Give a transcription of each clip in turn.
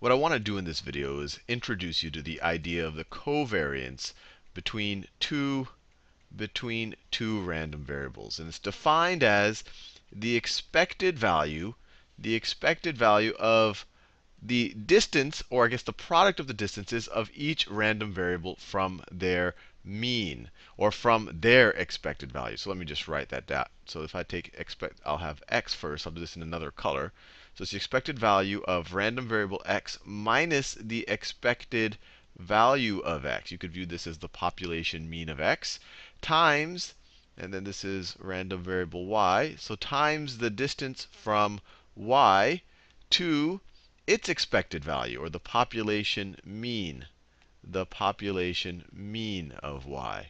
What I want to do in this video is introduce you to the idea of the covariance between two random variables. And it's defined as the expected value of the distance, or I guess the product of the distances of each random variable from their mean, or from their expected value. So let me just write that down. So if I take I'll have x first. I'll do this in another color. So it's the expected value of random variable x minus the expected value of x. You could view this as the population mean of x times, and then this is random variable y, so times the distance from y to its expected value, or the population mean of y.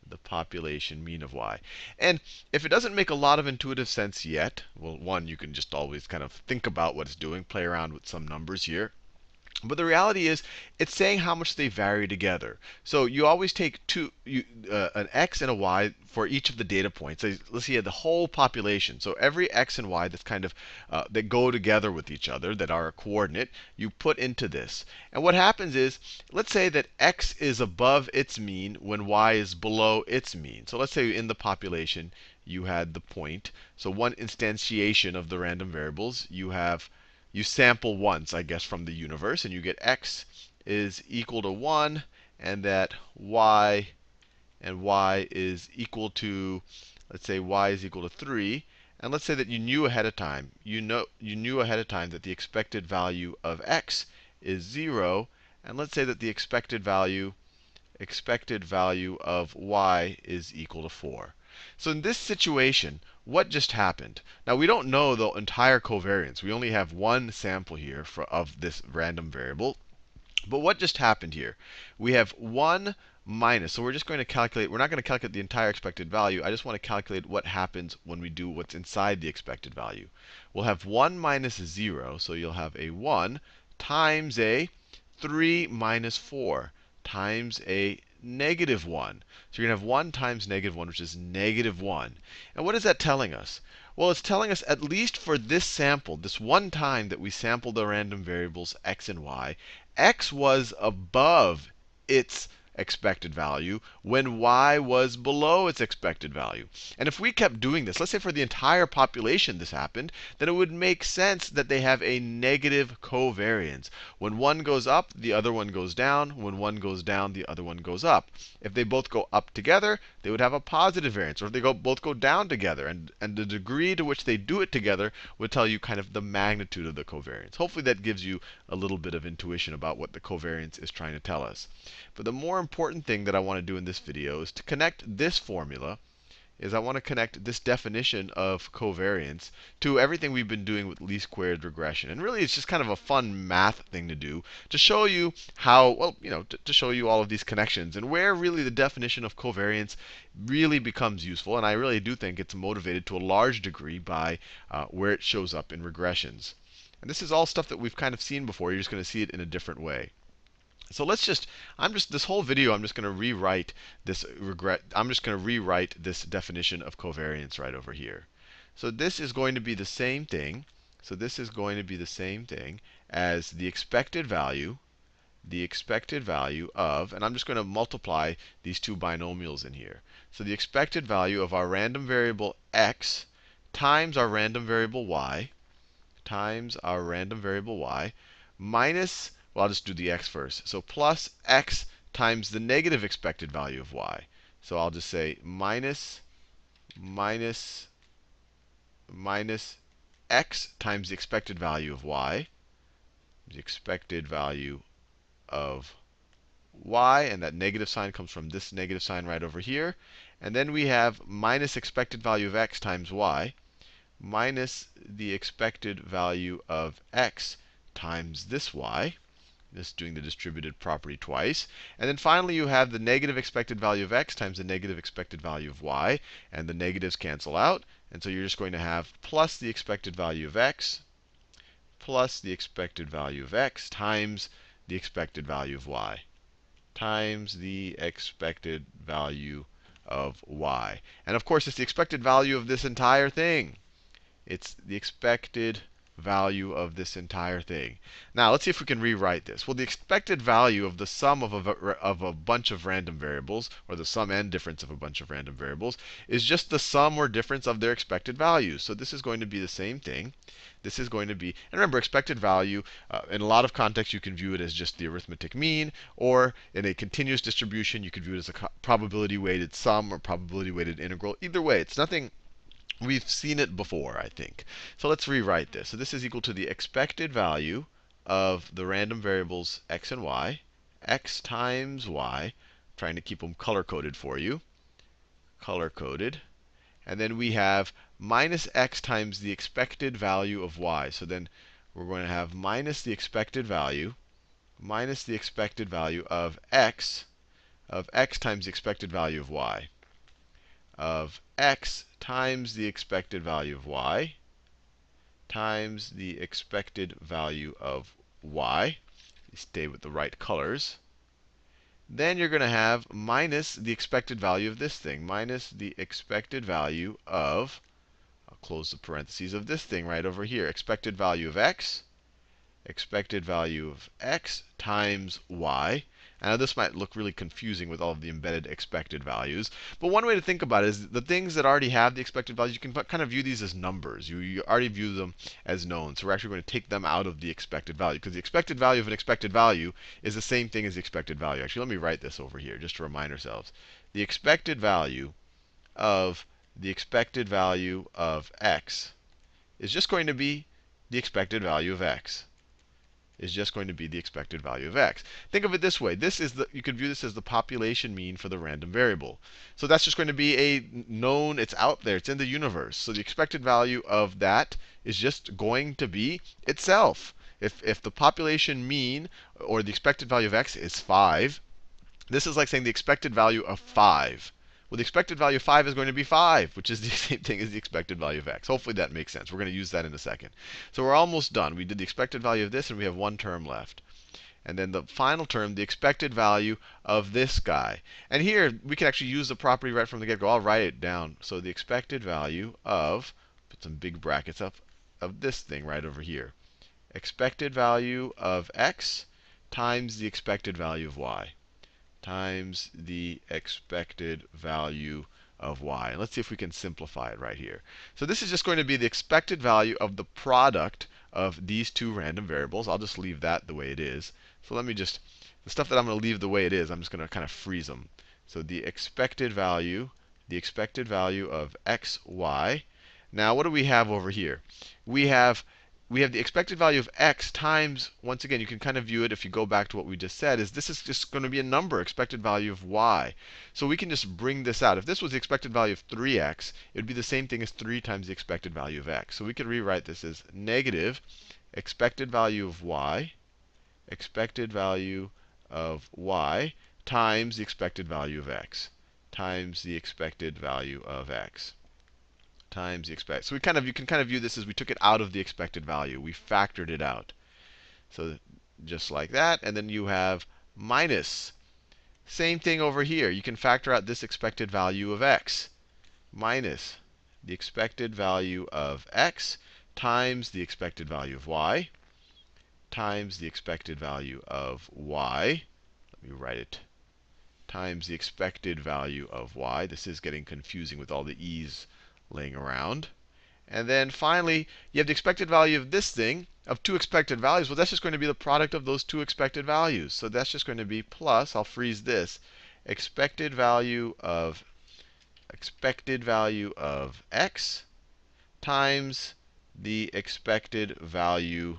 The population mean of y. And if it doesn't make a lot of intuitive sense yet, well, one, you can just always kind of think about what it's doing, play around with some numbers here. But the reality is, it's saying how much they vary together. So you always take an x and a y for each of the data points. So let's say the whole population. So every x and y that's kind of that go together with each other, that are a coordinate, you put into this. And what happens is, let's say that x is above its mean when y is below its mean. So let's say in the population you had the point. So one instantiation of the random variables, you sample once, I guess, from the universe, and you get x is equal to 1, and that y is equal to, let's say y is equal to 3. And let's say that you knew ahead of time, that the expected value of x is 0. And let's say that the expected value of y is equal to 4. So in this situation, what just happened? Now, we don't know the entire covariance. We only have one sample here of this random variable. But what just happened here? We have 1 minus. So we're just going to calculate. We're not going to calculate the entire expected value. I just want to calculate what happens when we do what's inside the expected value. We'll have 1 minus 0. So you'll have a 1 times a 3 minus 4 times a negative 1. So you're going to have 1 times negative 1, which is negative 1. And what is that telling us? Well, it's telling us, at least for this sample, this one time that we sampled the random variables x and y, x was above its expected value when y was below its expected value. And if we kept doing this, let's say for the entire population this happened, then it would make sense that they have a negative covariance. When one goes up, the other one goes down. When one goes down, the other one goes up. If they both go up together, they would have a positive variance. Or if they both go down together, and the degree to which they do it together would tell you kind of the magnitude of the covariance. Hopefully that gives you a little bit of intuition about what the covariance is trying to tell us. But the more important thing that I want to do in this video is to connect this formula. I want to connect this definition of covariance to everything we've been doing with least squared regression. And really, it's just kind of a fun math thing to do to show you how, well, to show you all of these connections and where really the definition of covariance really becomes useful. And I really do think it's motivated to a large degree by where it shows up in regressions. And this is all stuff that we've kind of seen before. You're just going to see it in a different way. So this whole video, I'm just going to rewrite this definition of covariance right over here. So this is going to be the same thing. So this is going to be the same thing as the expected value of, and I'm just going to multiply these two binomials in here. So the expected value of our random variable x times our random variable y, minus, well, I'll just do the x first. So plus x times the negative expected value of y. So I'll just say minus x times the expected value of y. The expected value of y, and that negative sign comes from this negative sign right over here. And then we have minus expected value of x times y, minus the expected value of x times this y. This is doing the distributed property twice. And then finally, you have the negative expected value of x times the negative expected value of y. And the negatives cancel out. And so you're just going to have plus the expected value of x times the expected value of y times the expected value of y. And of course, it's the expected value of this entire thing. It's the expected value of this entire thing. Now, let's see if we can rewrite this. Well, the expected value of the sum of a bunch of random variables, or the sum and difference of a bunch of random variables, is just the sum or difference of their expected values. So this is going to be the same thing. This is going to be, and remember, expected value, in a lot of contexts, you can view it as just the arithmetic mean, or in a continuous distribution, you could view it as a probability weighted sum or probability weighted integral. Either way, it's nothing. We've seen it before, I think. So let's rewrite this. So this is equal to the expected value of the random variables x and y, x times y. I'm trying to keep them color-coded for you. Color-coded. And then we have minus x times the expected value of y. So then we're going to have minus the expected value of x times the expected value of y. Of x times the expected value of y times the expected value of y. Stay with the right colors. Then you're going to have minus the expected value of this thing, minus the expected value of, I'll close the parentheses, of this thing right over here, expected value of x times y. Now, this might look really confusing with all of the embedded expected values. But one way to think about it is the things that already have the expected values, you can kind of view these as numbers. You already view them as known. So we're actually going to take them out of the expected value. Because the expected value of an expected value is the same thing as the expected value. Actually, let me write this over here just to remind ourselves. The expected value of x is just going to be the expected value of x. Is just going to be the expected value of x. Think of it this way. You could view this as the population mean for the random variable. So that's just going to be a known, it's out there, it's in the universe. So the expected value of that is just going to be itself. If the population mean, or the expected value of x is 5, this is like saying the expected value of 5. Well, the expected value of 5 is going to be 5, which is the same thing as the expected value of x. Hopefully that makes sense. We're going to use that in a second. So we're almost done. We did the expected value of this, and we have one term left. And then the final term, the expected value of this guy. And here, we can actually use the property right from the get-go. I'll write it down. So the expected value of, put some big brackets up, of this thing right over here. Expected value of x times the expected value of y. Times the expected value of y. And let's see if we can simplify it right here. So this is just going to be the expected value of the product of these two random variables. I'll just leave that the way it is. So let me just, the stuff that I'm going to leave the way it is, I'm just going to kind of freeze them. So the expected value of x, y. Now, what do we have over here? We have the expected value of x times, once again, you can kind of view it if you go back to what we just said, is this is just going to be a number, expected value of y. So we can just bring this out. If this was the expected value of 3x, it would be the same thing as 3 times the expected value of x. So we could rewrite this as negative expected value of y times the expected value of x. Times the expected value of x. Times the expected. So you can kind of view this as we took it out of the expected value. We factored it out. So just like that. And then you have minus. Same thing over here. You can factor out this expected value of x. Minus the expected value of x times the expected value of y. Times the expected value of y. Let me write it. Times the expected value of y. This is getting confusing with all the e's laying around. And then finally, you have the expected value of this thing, of two expected values. Well, that's just going to be the product of those two expected values. So that's just going to be plus, I'll freeze this, expected value of x times the expected value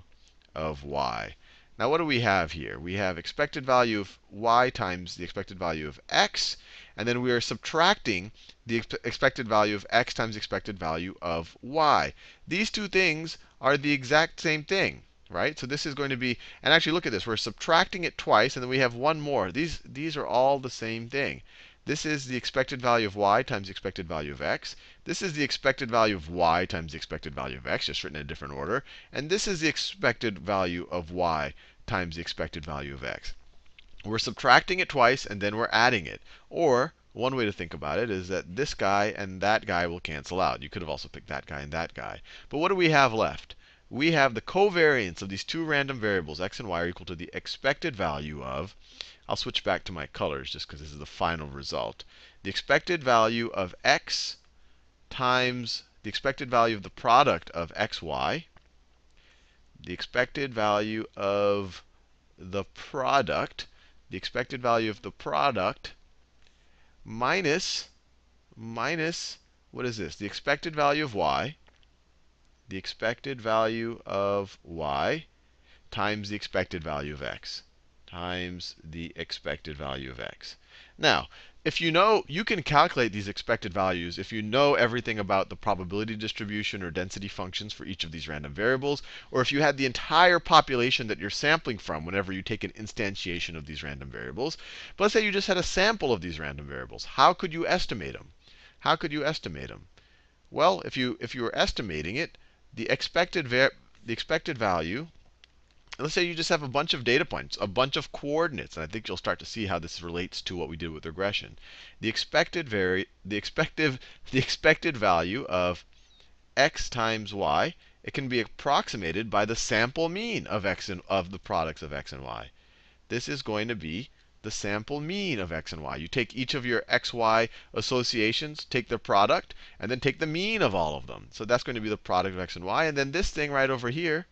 of y. Now, what do we have here? We have expected value of y times the expected value of x. And then we are subtracting the expected value of x times the expected value of y. These two things are the exact same thing, right? So this is going to be, and actually look at this. We're subtracting it twice, and then we have one more. These are all the same thing. This is the expected value of y times the expected value of x. This is the expected value of y times the expected value of x, just written in a different order. And this is the expected value of y times the expected value of x. We're subtracting it twice, and then we're adding it. Or one way to think about it is that this guy and that guy will cancel out. You could have also picked that guy and that guy. But what do we have left? we have the covariance of these two random variables, x and y, are equal to the expected value of, I'll switch back to my colors just because this is the final result. The expected value of x times the expected value of the product of xy, the expected value of the product, the expected value of the product minus, what is this? The expected value of y, the expected value of y times the expected value of x, times the expected value of x. Now, if you know, you can calculate these expected values if you know everything about the probability distribution or density functions for each of these random variables, or if you had the entire population that you're sampling from whenever you take an instantiation of these random variables. But let's say you just had a sample of these random variables. How could you estimate them? How could you estimate them? Well, if you were estimating it, the expected value, let's say you just have a bunch of data points, a bunch of coordinates, and I think you'll start to see how this relates to what we did with regression. The expected value of x times y, it can be approximated by the sample mean of x and of the products of x and y. This is going to be the sample mean of x and y. You take each of your x, y associations, take their product, and then take the mean of all of them. So that's going to be the product of x and y. And then this thing right over here,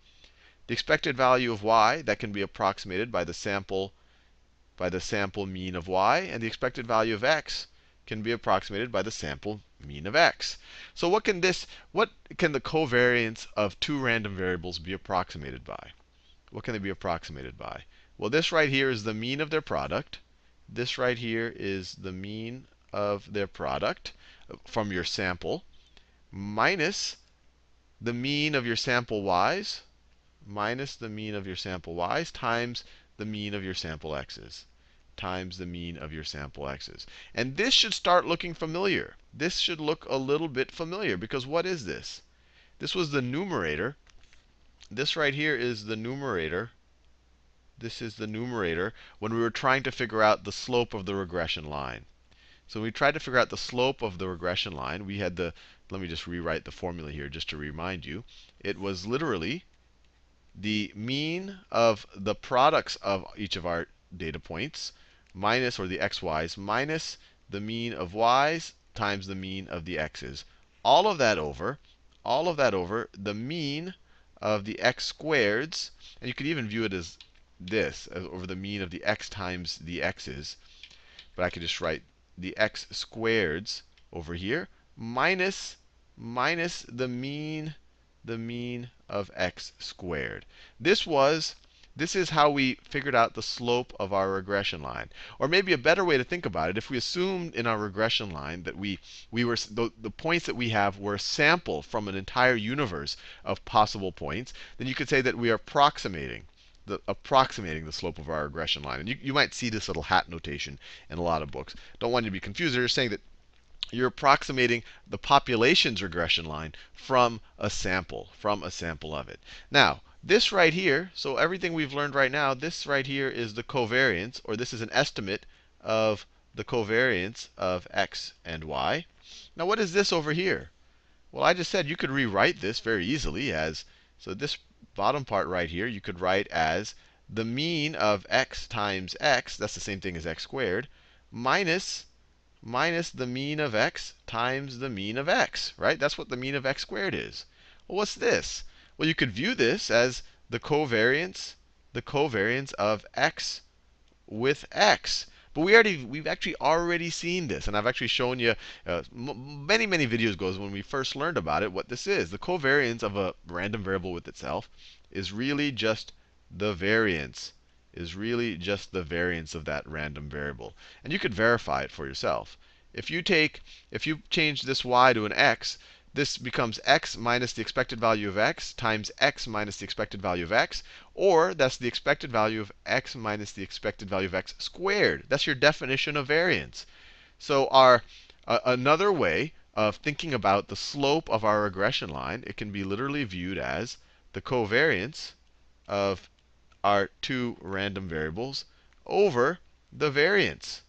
the expected value of y, that can be approximated by the sample mean of y. And the expected value of x can be approximated by the sample mean of x. So what can the covariance of two random variables be approximated by? What can they be approximated by? Well, this right here is the mean of their product. This right here is the mean of their product from your sample, minus the mean of your sample y's, times the mean of your sample x's, times the mean of your sample x's. And this should start looking familiar. This should look a little bit familiar, because what is this? This was the numerator. This right here is the numerator. This is the numerator when we were trying to figure out the slope of the regression line. So when we tried to figure out the slope of the regression line, we had let me just rewrite the formula here just to remind you. It was literally the mean of the products of each of our data points minus, or the xy's, minus the mean of y's times the mean of the x's. All of that over the mean of the x squareds, and you could even view it as this, as over the mean of the x times the x's. But I could just write the x squareds over here minus the mean of x squared. This is how we figured out the slope of our regression line. Or maybe a better way to think about it, if we assumed in our regression line that the points that we have were a sample from an entire universe of possible points, then you could say that we are approximating the slope of our regression line. And you might see this little hat notation in a lot of books. Don't want you to be confused. They're saying that you're approximating the population's regression line from a sample of it. Now, this right here, so everything we've learned right now, this right here is the covariance, or this is an estimate of the covariance of x and y. Now, what is this over here? Well, I just said you could rewrite this very easily as, so this bottom part right here, you could write as the mean of x times x, that's the same thing as x squared, minus the mean of x times the mean of x, right? That's what the mean of x squared is. Well, what's this? Well, you could view this as the covariance of x with x. But we've actually already seen this, and I've actually shown you many videos ago when we first learned about it what this is. The covariance of a random variable with itself is really just the variance of that random variable. And you could verify it for yourself. If you change this y to an x, this becomes x minus the expected value of x times x minus the expected value of x, or that's the expected value of x minus the expected value of x squared. That's your definition of variance. So another way of thinking about the slope of our regression line, it can be literally viewed as the covariance of our two random variables over the variance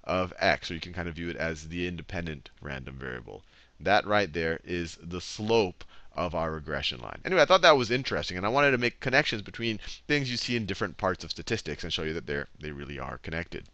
of x. So you can kind of view it as the independent random variable. That right there is the slope of our regression line. Anyway, I thought that was interesting, and I wanted to make connections between things you see in different parts of statistics and show you that they really are connected.